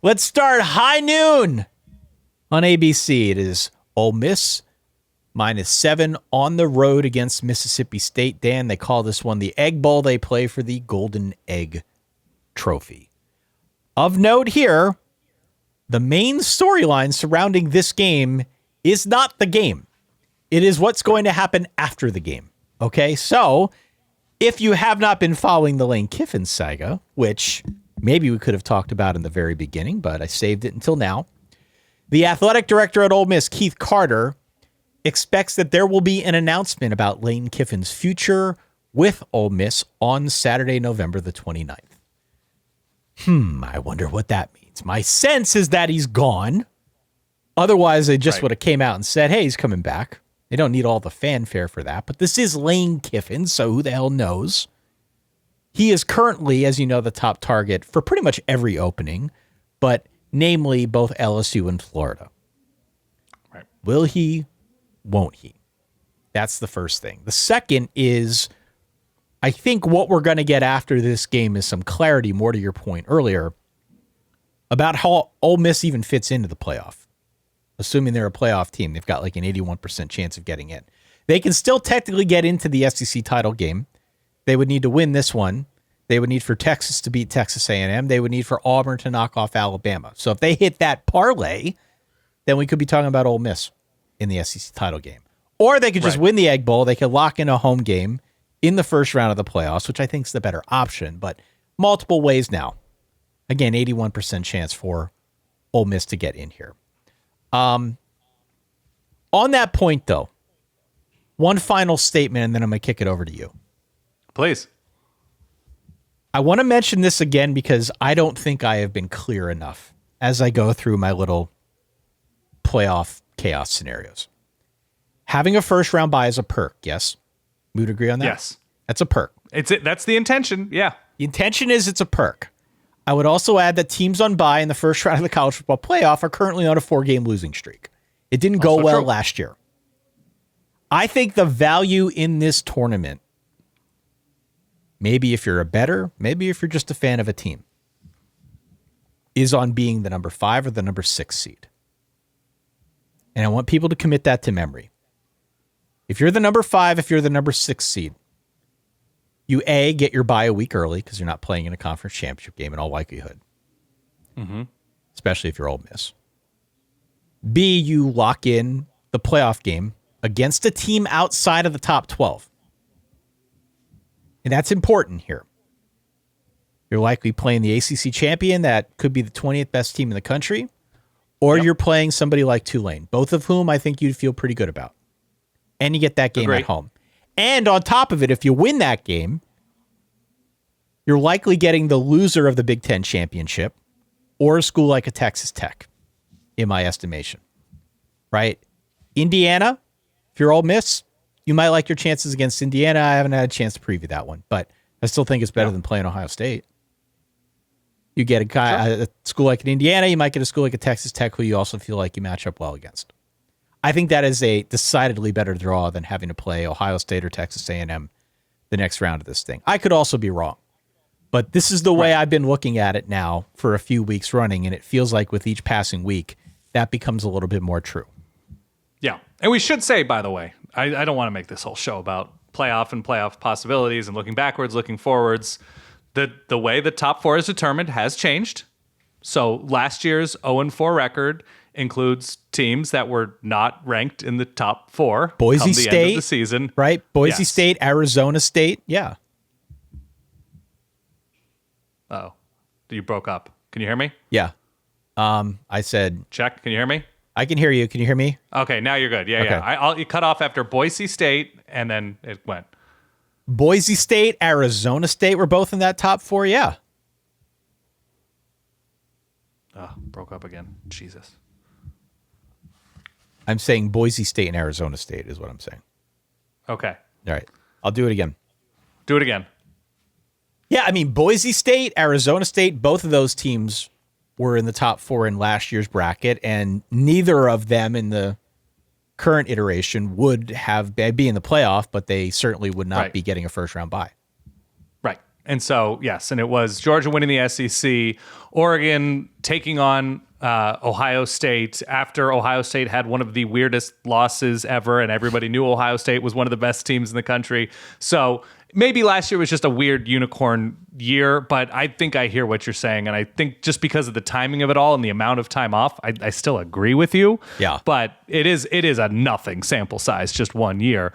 Let's start high noon on ABC. It is Ole Miss -7 on the road against Mississippi State. Dan, they call this one the Egg Bowl. They play for the Golden Egg Trophy. Of note here, the main storyline surrounding this game is not the game. It is what's going to happen after the game. Okay, so if you have not been following the Lane Kiffin saga, which maybe we could have talked about in the very beginning, but I saved it until now, the athletic director at Ole Miss, Keith Carter, expects that there will be an announcement about Lane Kiffin's future with Ole Miss on Saturday, November the 29th. I wonder what that means. My sense is that he's gone. Otherwise, they just would have came out and said, hey, he's coming back. They don't need all the fanfare for that. But this is Lane Kiffin, so who the hell knows? He is currently, as you know, the top target for pretty much every opening, but namely both LSU and Florida. Right. Will he? Won't he? That's the first thing. The second is, I think what we're going to get after this game is some clarity, more to your point earlier, about how Ole Miss even fits into the playoff. Assuming they're a playoff team, they've got like an 81% chance of getting in. They can still technically get into the SEC title game. They would need to win this one. They would need for Texas to beat Texas A&M. They would need for Auburn to knock off Alabama. So if they hit that parlay, then we could be talking about Ole Miss in the SEC title game. Or they could just win the Egg Bowl. They could lock in a home game in the first round of the playoffs, which I think is the better option, but multiple ways now. Again, 81% chance for Ole Miss to get in here. On that point, though, one final statement, and then I'm going to kick it over to you. Please. I want to mention this again because I don't think I have been clear enough as I go through my little playoff chaos scenarios. Having a first round bye is a perk, yes? We would agree on that? Yes. That's a perk. That's the intention, yeah. The intention is it's a perk. I would also add that teams on bye in the first round of the college football playoff are currently on a 4-game losing streak. It didn't go well last year. I think the value in this tournament, maybe if you're a bettor, maybe if you're just a fan of a team, is on being the number 5 or the number 6 seed. And I want people to commit that to memory. If you're the number 5, if you're the number 6 seed, you get your bye a week early because you're not playing in a conference championship game in all likelihood. Especially if you're Ole Miss. B, you lock in the playoff game against a team outside of the top 12. And that's important here. You're likely playing the ACC champion that could be the 20th best team in the country, or you're playing somebody like Tulane, both of whom I think you'd feel pretty good about. And you get that game at home. And on top of it, if you win that game, you're likely getting the loser of the Big Ten championship or a school like a Texas Tech, in my estimation. Right? Indiana, if you're Ole Miss, you might like your chances against Indiana. I haven't had a chance to preview that one, but I still think it's better than playing Ohio State. You get a school like an Indiana, you might get a school like a Texas Tech who you also feel like you match up well against. I think that is a decidedly better draw than having to play Ohio State or Texas A&M the next round of this thing. I could also be wrong, but this is the way I've been looking at it now for a few weeks running, and it feels like with each passing week, that becomes a little bit more true. Yeah, and we should say, by the way, I don't want to make this whole show about playoff and playoff possibilities and looking backwards, looking forwards. The way the top 4 is determined has changed. So last year's 0-4 record includes teams that were not ranked in the top 4. Boise State, end of the season, right? Boise State, Arizona State, yeah. Oh, you broke up. Can you hear me? Yeah. I said check. Can you hear me? I can hear you. Can you hear me? Okay, now you're good. Yeah. You cut off after Boise State, and then it went. Boise State, Arizona State were both in that top 4, yeah. Oh, broke up again. Jesus. I'm saying Boise State and Arizona State is what I'm saying. Okay. All right. I'll do it again. Do it again. Yeah, I mean, Boise State, Arizona State, both of those teams were in the top 4 in last year's bracket, and neither of them in the current iteration would be in the playoff, but they certainly would not be getting a first round bye. Right. And so, yes, and it was Georgia winning the SEC, Oregon taking on Ohio State after Ohio State had one of the weirdest losses ever, and everybody knew Ohio State was one of the best teams in the country. So maybe last year was just a weird unicorn year, but I think I hear what you're saying, and I think just because of the timing of it all and the amount of time off, I still agree with you. Yeah. But it is a nothing sample size, just 1 year.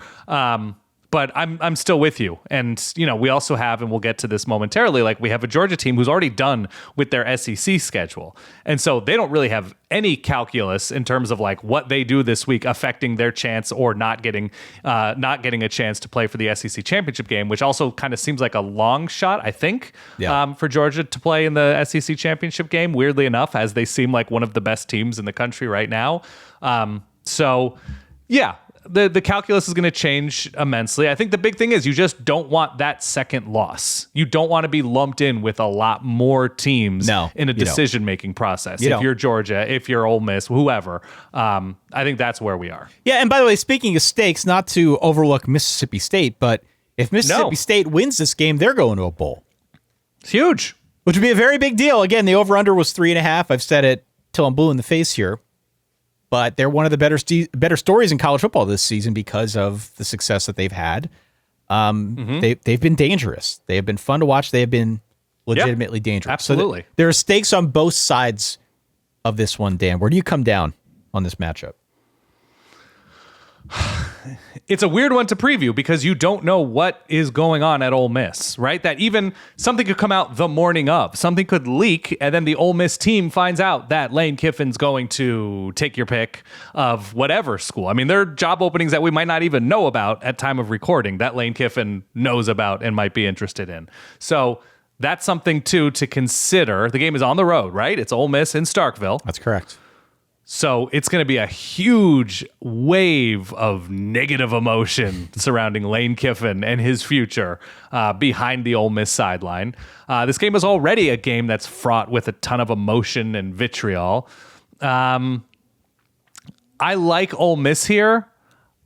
But I'm still with you. And, we also have, and we'll get to this momentarily, like we have a Georgia team who's already done with their SEC schedule. And so they don't really have any calculus in terms of like what they do this week affecting their chance or not getting a chance to play for the SEC championship game, which also kind of seems like a long shot, I think, for Georgia to play in the SEC championship game, weirdly enough, as they seem like one of the best teams in the country right now. So, yeah. The calculus is going to change immensely. I think the big thing is you just don't want that second loss. You don't want to be lumped in with a lot more teams in a decision-making process. If you're Georgia, if you're Ole Miss, whoever. I think that's where we are. Yeah, and by the way, speaking of stakes, not to overlook Mississippi State, but if Mississippi State wins this game, they're going to a bowl. It's huge. Which would be a very big deal. Again, the over-under was 3.5. I've said it till I'm blue in the face here. But they're one of the better stories in college football this season because of the success that they've had. They've been dangerous. They have been fun to watch. They have been legitimately dangerous. Absolutely. So there are stakes on both sides of this one, Dan. Where do you come down on this matchup? It's a weird one to preview because you don't know what is going on at Ole Miss, right? That even something could come out the morning of, something could leak, and then the Ole Miss team finds out that Lane Kiffin's going to take your pick of whatever school. I mean, there are job openings that we might not even know about at time of recording that Lane Kiffin knows about and might be interested in. So that's something, too, to consider. The game is on the road, right? It's Ole Miss in Starkville. That's correct. So it's going to be a huge wave of negative emotion surrounding Lane Kiffin and his future behind the Ole Miss sideline. This game is already a game that's fraught with a ton of emotion and vitriol. I like Ole Miss here.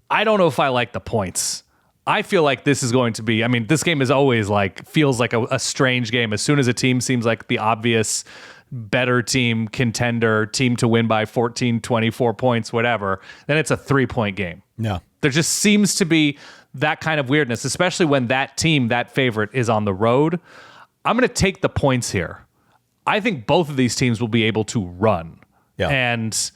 I don't know if I like the points. I feel like this is going to be, I mean, this game is always feels like a strange game. As soon as a team seems like the obvious better team, contender, team to win by 14, 24 points, whatever, then it's a 3-point game. No. There just seems to be that kind of weirdness, especially when that team, that favorite, is on the road. I'm going to take the points here. I think both of these teams will be able to run. Yeah. And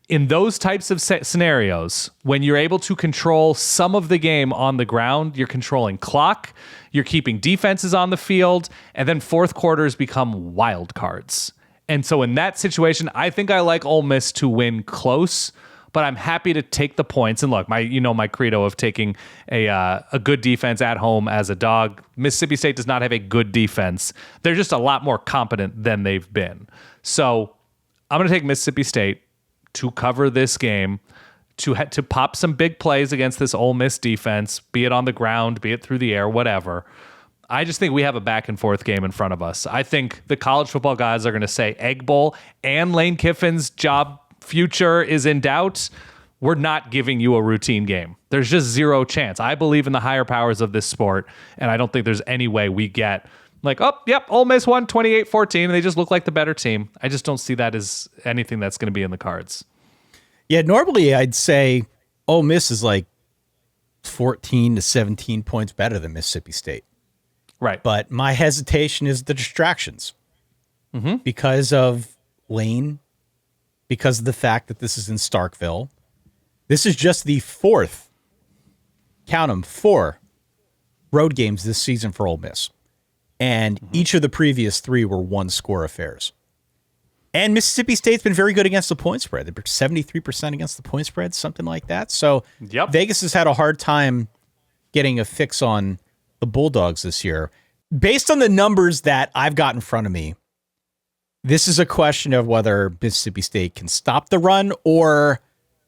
in those types of scenarios, when you're able to control some of the game on the ground, you're controlling clock, you're keeping defenses on the field, and then fourth quarters become wild cards. And so in that situation, I think I like Ole Miss to win close, but I'm happy to take the points. And look, my credo of taking a good defense at home as a dog. Mississippi State does not have a good defense. They're just a lot more competent than they've been. So I'm going to take Mississippi State to cover this game, to pop some big plays against this Ole Miss defense, be it on the ground, be it through the air, whatever. I just think we have a back and forth game in front of us. I think the college football guys are going to say Egg Bowl and Lane Kiffin's job future is in doubt. We're not giving you a routine game. There's just zero chance. I believe in the higher powers of this sport, and I don't think there's any way we get Ole Miss won 28-14, and they just look like the better team. I just don't see that as anything that's going to be in the cards. Yeah, normally I'd say Ole Miss is 14 to 17 points better than Mississippi State. Right. But my hesitation is the distractions. Because of Lane, because of the fact that this is in Starkville. This is just the fourth, count them, 4 road games this season for Ole Miss. And each of the previous 3 were one-score affairs. And Mississippi State's been very good against the point spread. They're 73% against the point spread, something like that. So Vegas has had a hard time getting a fix on the Bulldogs this year. Based on the numbers that I've got in front of me, this is a question of whether Mississippi State can stop the run or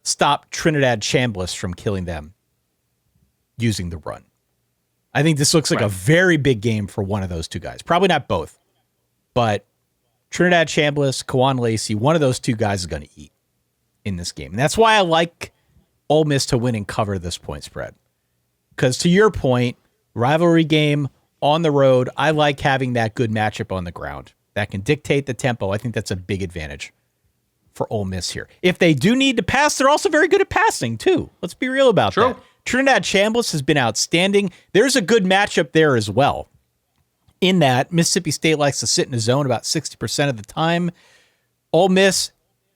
stop Trinidad Chambliss from killing them using the run. I think this looks like a very big game for one of those two guys. Probably not both, but Trinidad Chambliss, Kawan Lacey, one of those two guys is going to eat in this game. And that's why I like Ole Miss to win and cover this point spread. Because to your point, rivalry game, on the road. I like having that good matchup on the ground that can dictate the tempo. I think that's a big advantage for Ole Miss here. If they do need to pass, they're also very good at passing too. Let's be real about that. Trinidad Chambliss has been outstanding. There's a good matchup there as well. In that, Mississippi State likes to sit in a zone about 60% of the time. Ole Miss,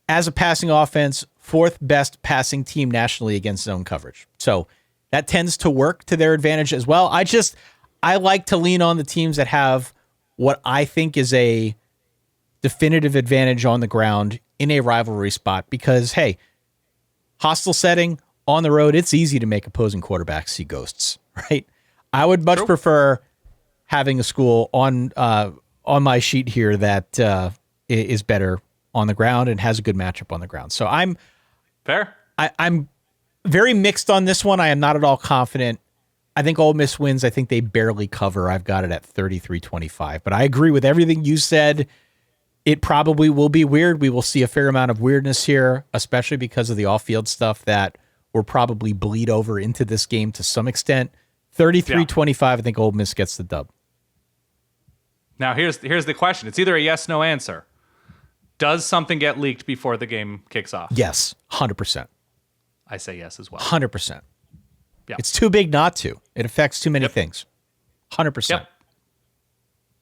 as a passing offense, fourth best passing team nationally against zone coverage. So that tends to work to their advantage as well. I like to lean on the teams that have what I think is a definitive advantage on the ground in a rivalry spot because, hey, hostile setting, on the road, it's easy to make opposing quarterbacks see ghosts, right? I would much prefer having a school on my sheet here that is better on the ground and has a good matchup on the ground. So I'm very mixed on this one. I am not at all confident. I think Ole Miss wins. I think they barely cover. I've got it at 33-25. But I agree with everything you said. It probably will be weird. We will see a fair amount of weirdness here, especially because of the off-field stuff that will probably bleed over into this game to some extent. 33-25, I think Ole Miss gets the dub. Now, here's the question. It's either a yes/no answer. Does something get leaked before the game kicks off? Yes, 100%. I say yes as well. 100%. Yeah. It's too big not to. It affects too many things. 100%. Yep.